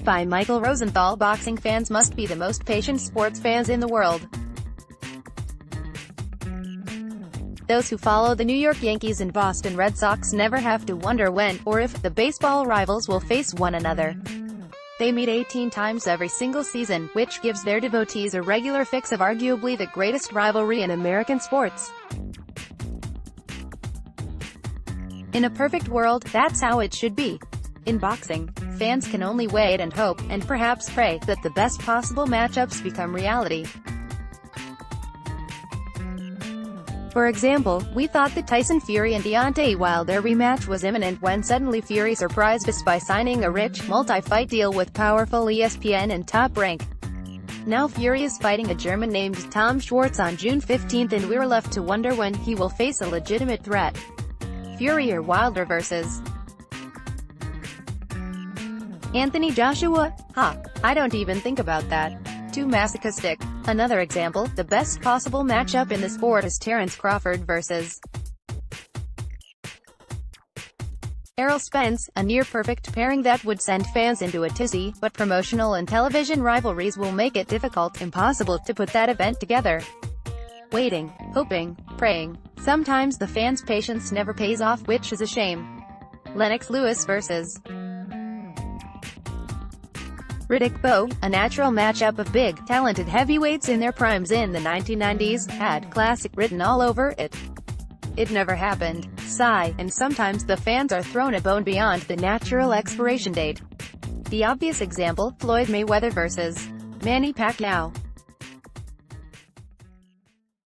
by Michael Rosenthal. Boxing fans must be the most patient sports fans in the world. Those who follow the New York Yankees and Boston Red Sox never have to wonder when, or if, the baseball rivals will face one another. They meet 18 times every single season, which gives their devotees a regular fix of arguably the greatest rivalry in American sports. In a perfect world, that's how it should be. In boxing, fans can only wait and hope, and perhaps pray, that the best possible matchups become reality. For example, we thought that Tyson Fury and Deontay Wilder rematch was imminent when suddenly Fury surprised us by signing a rich, multi-fight deal with powerful ESPN and Top Rank. Now Fury is fighting a German named Tom Schwartz on June 15th, and we're left to wonder when he will face a legitimate threat. Fury or Wilder versus Anthony Joshua? I don't even think about that. Too masochistic. Another example, the best possible matchup in the sport is Terence Crawford versus Errol Spence, a near-perfect pairing that would send fans into a tizzy, but promotional and television rivalries will make it difficult, impossible, to put that event together. Waiting, hoping, praying. Sometimes the fans' patience never pays off, which is a shame. Lennox Lewis versus Riddick Bowe, a natural matchup of big, talented heavyweights in their primes in the 1990s, had classic written all over it. It never happened. Sigh, and sometimes the fans are thrown a bone beyond the natural expiration date. The obvious example, Floyd Mayweather versus Manny Pacquiao.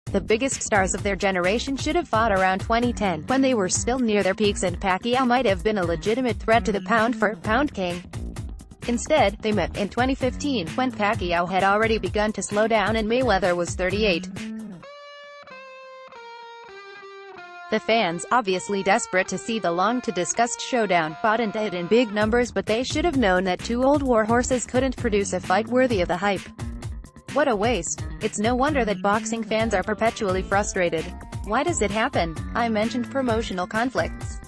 The biggest stars of their generation should have fought around 2010, when they were still near their peaks and Pacquiao might have been a legitimate threat to the pound-for-pound king. Instead, they met in 2015, when Pacquiao had already begun to slow down and Mayweather was 38. The fans, obviously desperate to see the long-to-discussed showdown, fought and did in big numbers, but they should have known that two old warhorses couldn't produce a fight worthy of the hype. What a waste. It's no wonder that boxing fans are perpetually frustrated. Why does it happen? I mentioned promotional conflicts.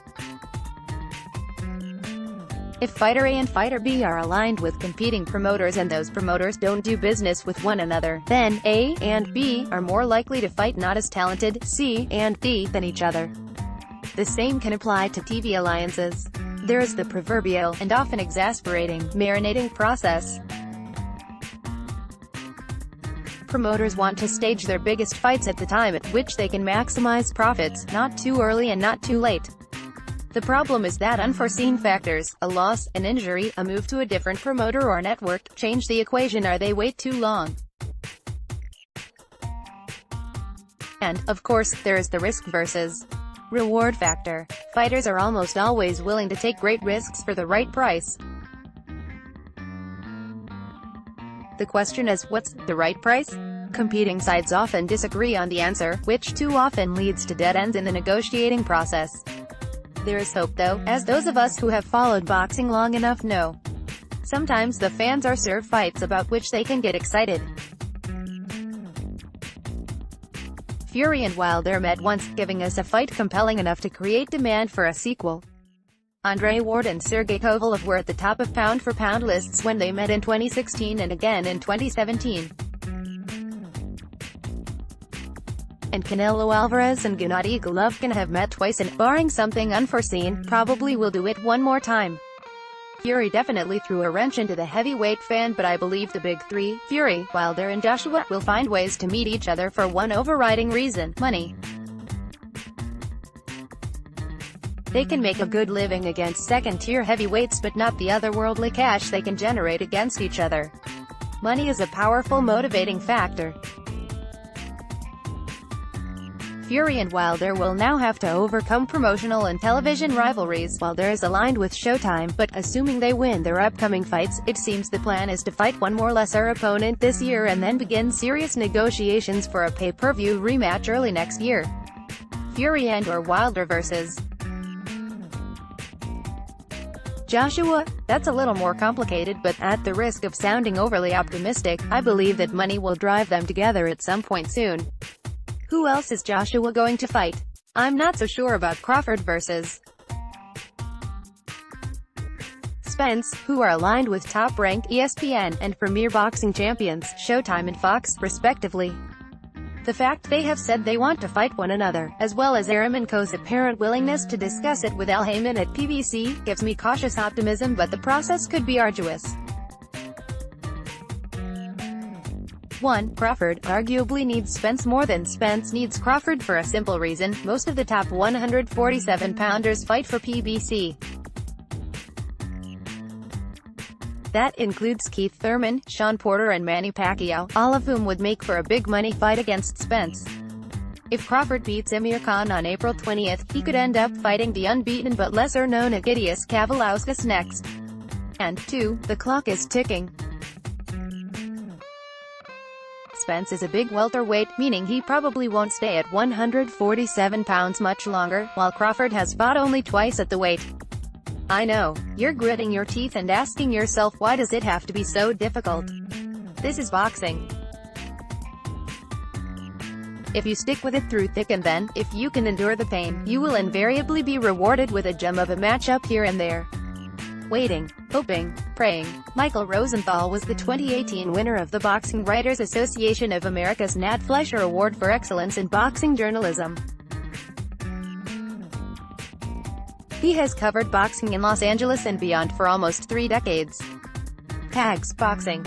If Fighter A and Fighter B are aligned with competing promoters and those promoters don't do business with one another, then A and B are more likely to fight not as talented C and D than each other. The same can apply to TV alliances. There is the proverbial, and often exasperating, marinating process. Promoters want to stage their biggest fights at the time at which they can maximize profits, not too early and not too late. The problem is that unforeseen factors, a loss, an injury, a move to a different promoter or network, change the equation or they wait too long. And, of course, there is the risk versus reward factor. Fighters are almost always willing to take great risks for the right price. The question is, what's the right price? Competing sides often disagree on the answer, which too often leads to dead ends in the negotiating process. There is hope though, as those of us who have followed boxing long enough know. Sometimes the fans are served fights about which they can get excited. Fury and Wilder met once, giving us a fight compelling enough to create demand for a sequel. Andre Ward and Sergey Kovalev were at the top of pound-for-pound lists when they met in 2016 and again in 2017. And Canelo Alvarez and Gennady Golovkin have met twice and, barring something unforeseen, probably will do it one more time. Fury definitely threw a wrench into the heavyweight fan, but I believe the big three, Fury, Wilder and Joshua, will find ways to meet each other for one overriding reason: money. They can make a good living against second-tier heavyweights, but not the otherworldly cash they can generate against each other. Money is a powerful motivating factor. Fury and Wilder will now have to overcome promotional and television rivalries. Wilder is aligned with Showtime, but, assuming they win their upcoming fights, it seems the plan is to fight one more lesser opponent this year and then begin serious negotiations for a pay-per-view rematch early next year. Fury and/or Wilder versus Joshua? That's a little more complicated, but, at the risk of sounding overly optimistic, I believe that money will drive them together at some point soon. Who else is Joshua going to fight? I'm not so sure about Crawford versus Spence, who are aligned with Top Rank, ESPN, and Premier Boxing Champions, Showtime and Fox, respectively. The fact they have said they want to fight one another, as well as Arum and Co.'s apparent willingness to discuss it with Al Heyman at PBC, gives me cautious optimism, but the process could be arduous. 1. Crawford arguably needs Spence more than Spence needs Crawford for a simple reason: most of the top 147-pounders fight for PBC. That includes Keith Thurman, Sean Porter and Manny Pacquiao, all of whom would make for a big money fight against Spence. If Crawford beats Amir Khan on April 20th, he could end up fighting the unbeaten but lesser-known Egidijus Kavaliauskas next. And 2. The clock is ticking. Spence is a big welterweight, meaning he probably won't stay at 147 pounds much longer, while Crawford has fought only twice at the weight. I know, you're gritting your teeth and asking yourself, why does it have to be so difficult? This is boxing. If you stick with it through thick and thin, if you can endure the pain, you will invariably be rewarded with a gem of a matchup here and there. Waiting, hoping, praying. Michael Rosenthal was the 2018 winner of the Boxing Writers Association of America's Nat Fleischer Award for Excellence in Boxing Journalism. He has covered boxing in Los Angeles and beyond for almost 3 decades. Tags Boxing.